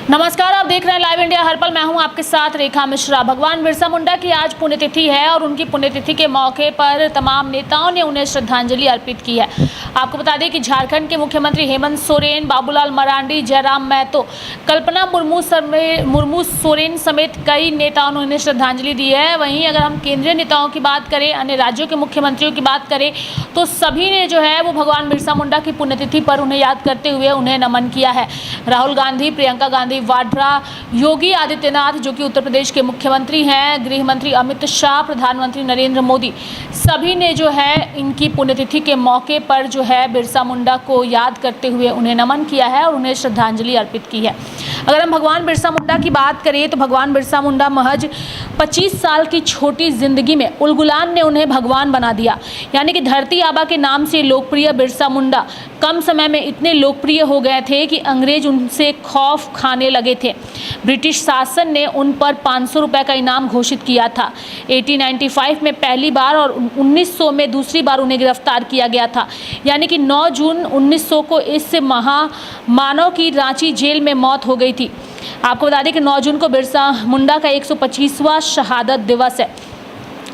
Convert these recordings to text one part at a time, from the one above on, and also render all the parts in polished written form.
नमस्कार, आप देख रहे हैं लाइव इंडिया हर पल। मैं हूं आपके साथ रेखा मिश्रा। भगवान बिरसा मुंडा की आज पुण्यतिथि है और उनकी पुण्यतिथि के मौके पर तमाम नेताओं ने उन्हें श्रद्धांजलि अर्पित की है। आपको बता दें कि झारखंड के मुख्यमंत्री हेमंत सोरेन, बाबूलाल मरांडी, जयराम महतो, कल्पना मुर्मू सोरेन समेत कई नेताओं ने उन्हें श्रद्धांजलि दी है। वहीं अगर हम केंद्रीय नेताओं की बात करें, अन्य राज्यों के मुख्यमंत्रियों की बात करें, तो सभी ने जो है वो भगवान बिरसा मुंडा की पुण्यतिथि पर उन्हें याद करते हुए उन्हें नमन किया है। राहुल गांधी, प्रियंका गांधी वाड्रा, योगी आदित्यनाथ जो कि उत्तर प्रदेश के मुख्यमंत्री हैं, गृह मंत्री अमित शाह, प्रधानमंत्री नरेंद्र मोदी, सभी ने जो है इनकी पुण्यतिथि के मौके पर जो है बिरसा मुंडा को याद करते हुए उन्हें नमन किया है और उन्हें श्रद्धांजलि अर्पित की है। अगर हम भगवान बिरसा मुंडा की बात करें तो भगवान बिरसा मुंडा महज 25 साल की छोटी जिंदगी में उलगुलान ने उन्हें भगवान बना दिया। यानी कि धरती आबा के नाम से लोकप्रिय बिरसा मुंडा कम समय में इतने लोकप्रिय हो गए थे कि अंग्रेज उनसे खौफ खाने लगे थे। ब्रिटिश शासन ने उन पर 500 रुपये का इनाम घोषित किया था। 1895 में पहली बार और 1900 में दूसरी बार उन्हें गिरफ्तार किया गया था। यानी कि 9 जून 1900 को इस महामानव की रांची जेल में मौत हो गई थी। आपको बता दें कि 9 जून को बिरसा मुंडा का 125वां शहादत दिवस है।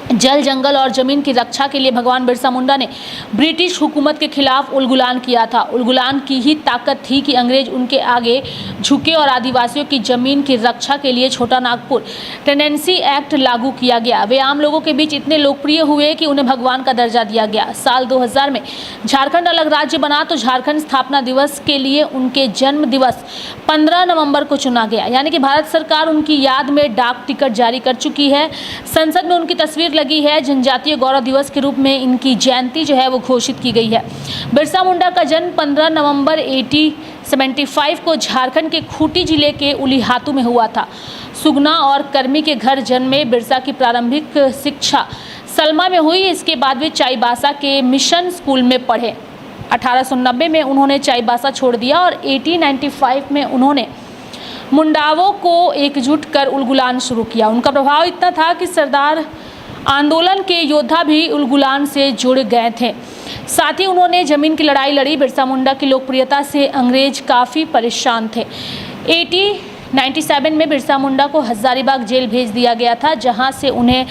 जल, जंगल और जमीन की रक्षा के लिए भगवान बिरसा मुंडा ने ब्रिटिश हुकूमत के खिलाफ उलगुलान किया था। उलगुलान की ही ताकत थी कि अंग्रेज उनके आगे झुके और आदिवासियों की जमीन की रक्षा के लिए छोटा नागपुर टेनेंसी एक्ट लागू किया गया। वे आम लोगों के बीच इतने लोकप्रिय हुए कि उन्हें भगवान का दर्जा दिया गया। साल 2000 में झारखंड अलग राज्य बना तो झारखंड स्थापना दिवस के लिए उनके जन्म दिवस 15 नवंबर को चुना गया। यानी कि भारत सरकार उनकी याद में डाक टिकट जारी कर चुकी है। संसद में उनकी तस्वीर लगी है। जनजातीय गौरव दिवस के रूप में इनकी जयंती जो है वो घोषित की गई है। बिरसा मुंडा का जन्म 15 नवंबर 1875 को झारखंड के खूंटी जिले के उलीहातू में हुआ था। सुगना और कर्मी के घर जन्मे बिरसा की प्रारंभिक शिक्षा सलमा में हुई। इसके बाद वे चाईबासा के मिशन स्कूल में पढ़े। 1890 में उन्होंने चाईबासा छोड़ दिया और 1895 में उन्होंने मुंडावों को एकजुट कर उलगुलान शुरू किया। उनका प्रभाव इतना था कि सरदार आंदोलन के योद्धा भी उलगुलान से जुड़ गए थे। साथ ही उन्होंने जमीन की लड़ाई लड़ी। बिरसा मुंडा की लोकप्रियता से अंग्रेज काफ़ी परेशान थे। 1897 में बिरसा मुंडा को हजारीबाग जेल भेज दिया गया था, जहां से उन्हें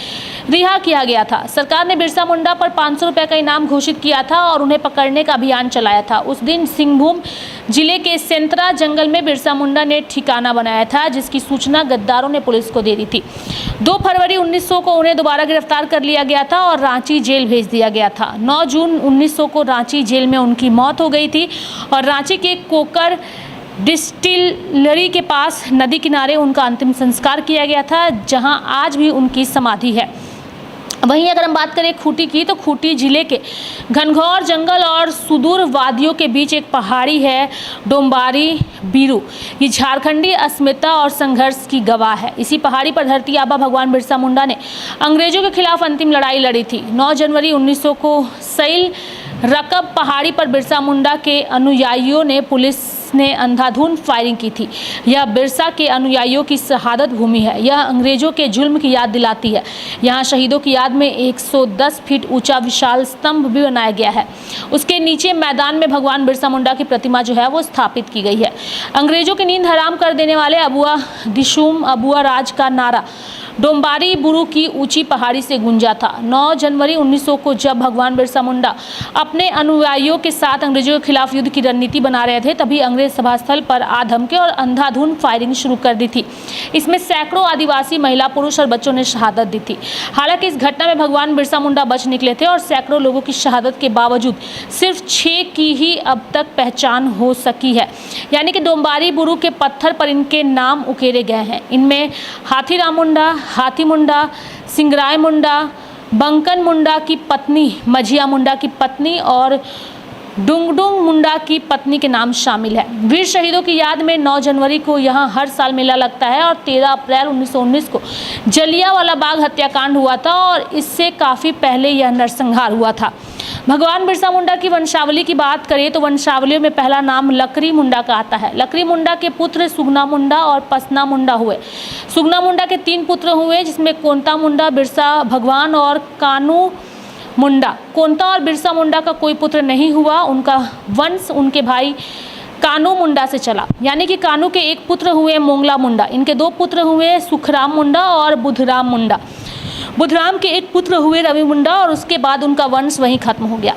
रिहा किया गया था। सरकार ने बिरसा मुंडा पर 500 रुपये का इनाम घोषित किया था और उन्हें पकड़ने का अभियान चलाया था। उस दिन सिंहभूम जिले के सेंतरा जंगल में बिरसा मुंडा ने ठिकाना बनाया था, जिसकी सूचना गद्दारों ने पुलिस को दे दी थी। 2 फरवरी 1900 को उन्हें दोबारा गिरफ्तार कर लिया गया था और रांची जेल भेज दिया गया था। 9 जून 1900 को रांची जेल में उनकी मौत हो गई थी और रांची के कोकर डिस्टिलरी के पास नदी किनारे उनका अंतिम संस्कार किया गया था, जहां आज भी उनकी समाधि है। वहीं अगर हम बात करें खूंटी की, तो खूंटी जिले के घनघोर जंगल और सुदूर वादियों के बीच एक पहाड़ी है, डोम्बारी बीरू। ये झारखंडी अस्मिता और संघर्ष की गवाह है। इसी पहाड़ी पर धरती आबा भगवान बिरसा मुंडा ने अंग्रेजों के खिलाफ अंतिम लड़ाई लड़ी थी। 9 जनवरी 1900 को सैल रकब पहाड़ी पर बिरसा मुंडा के अनुयायियों ने पुलिस ने अंधाधुंध फायरिंग की थी। यह बिरसा के अनुयायियों की शहादत भूमि है। यह अंग्रेजों के जुल्म की याद दिलाती है। यहाँ शहीदों की याद में 110 फीट ऊंचा विशाल स्तंभ भी बनाया गया है। उसके नीचे मैदान में भगवान बिरसा मुंडा की प्रतिमा जो है वो स्थापित की गई है। अंग्रेजों की नींद हराम कर देने वाले अबुआ दिशुम अबुआ राज का नारा डोम्बारी बुरू की ऊंची पहाड़ी से गूंजा था। 9 जनवरी 1900 को जब भगवान बिरसा मुंडा अपने अनुयायियों के साथ अंग्रेजों के खिलाफ युद्ध की रणनीति बना रहे थे, तभी अंग्रेज सभास्थल पर आधमके और अंधाधुंध फायरिंग शुरू कर दी थी। इसमें सैकड़ों आदिवासी महिला, पुरुष और बच्चों ने शहादत दी थी। हालांकि इस घटना में भगवान बिरसा मुंडा बच निकले थे और सैकड़ों लोगों की शहादत के बावजूद सिर्फ 6 की ही अब तक पहचान हो सकी है। यानी कि डोम्बारी बुरू के पत्थर पर इनके नाम उकेरे गए हैं। इनमें हाथीराम मुंडा, हाथी मुंडा, सिंगराय मुंडा, बंकन मुंडा की पत्नी, मझिया मुंडा की पत्नी और डुंगडुंग मुंडा की पत्नी के नाम शामिल है। वीर शहीदों की याद में 9 जनवरी को यहाँ हर साल मेला लगता है और 13 अप्रैल 1919 को जलियांवाला बाग हत्याकांड हुआ था और इससे काफ़ी पहले यह नरसंहार हुआ था। भगवान बिरसा मुंडा की वंशावली की बात करें तो वंशावलियों में पहला नाम लकरी मुंडा का आता है। लकरी मुंडा के पुत्र सुगना मुंडा और पसना मुंडा हुए। सुगना मुंडा के 3 पुत्र हुए, जिसमें कोंता मुंडा, बिरसा भगवान और कानू मुंडा। कोंता और बिरसा मुंडा का कोई पुत्र नहीं हुआ। उनका वंश उनके भाई कानू मुंडा से चला। यानी कि कानू के एक पुत्र हुए मोंगला मुंडा, इनके 2 पुत्र हुए सुखराम मुंडा और बुधराम मुंडा। बुधराम के एक पुत्र हुए रवि मुंडा और उसके बाद उनका वंश वहीं खत्म हो गया।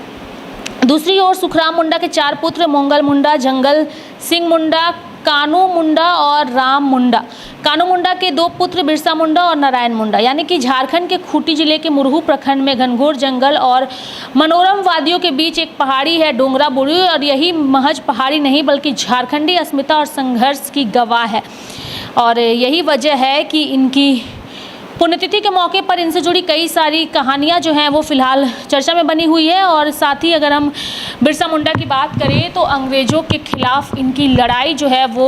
दूसरी ओर सुखराम मुंडा के 4 पुत्र मोंगल मुंडा, जंगल सिंह मुंडा, कानू मुंडा और राम मुंडा। कानू मुंडा के 2 पुत्र बिरसा मुंडा और नारायण मुंडा। यानी कि झारखंड के खूंटी जिले के मुरहू प्रखंड में घनघोर जंगल और मनोरम वादियों के बीच एक पहाड़ी है डोंगरा बुरी, और यही महज पहाड़ी नहीं बल्कि झारखंडी अस्मिता और संघर्ष की गवाह है। और यही वजह है कि इनकी पुण्यतिथि के मौके पर इनसे जुड़ी कई सारी कहानियां जो हैं वो फिलहाल चर्चा में बनी हुई है। और साथ ही अगर हम बिरसा मुंडा की बात करें तो अंग्रेज़ों के खिलाफ इनकी लड़ाई जो है वो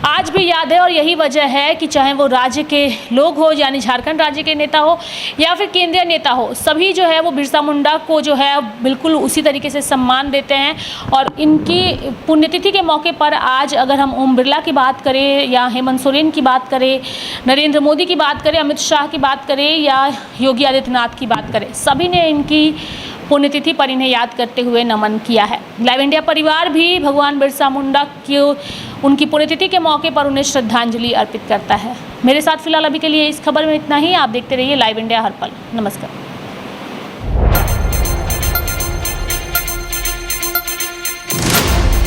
आज भी याद है। और यही वजह है कि चाहे वो राज्य के लोग हो, यानी झारखंड राज्य के नेता हो या फिर केंद्रीय नेता हो, सभी जो है वो बिरसा मुंडा को जो है बिल्कुल उसी तरीके से सम्मान देते हैं। और इनकी पुण्यतिथि के मौके पर आज अगर हम ओम बिरला की बात करें या हेमंत सोरेन की बात करें, नरेंद्र मोदी की बात करें, अमित शाह की बात करें या योगी आदित्यनाथ की बात करें, सभी ने इनकी पुण्यतिथि पर इन्हें याद करते हुए नमन किया है। लाइव इंडिया परिवार भी भगवान बिरसा मुंडा की उनकी पुण्यतिथि के मौके पर उन्हें श्रद्धांजलि अर्पित करता है। मेरे साथ फिलहाल अभी के लिए इस खबर में इतना ही। आप देखते रहिए लाइव इंडिया हर पल। नमस्कार।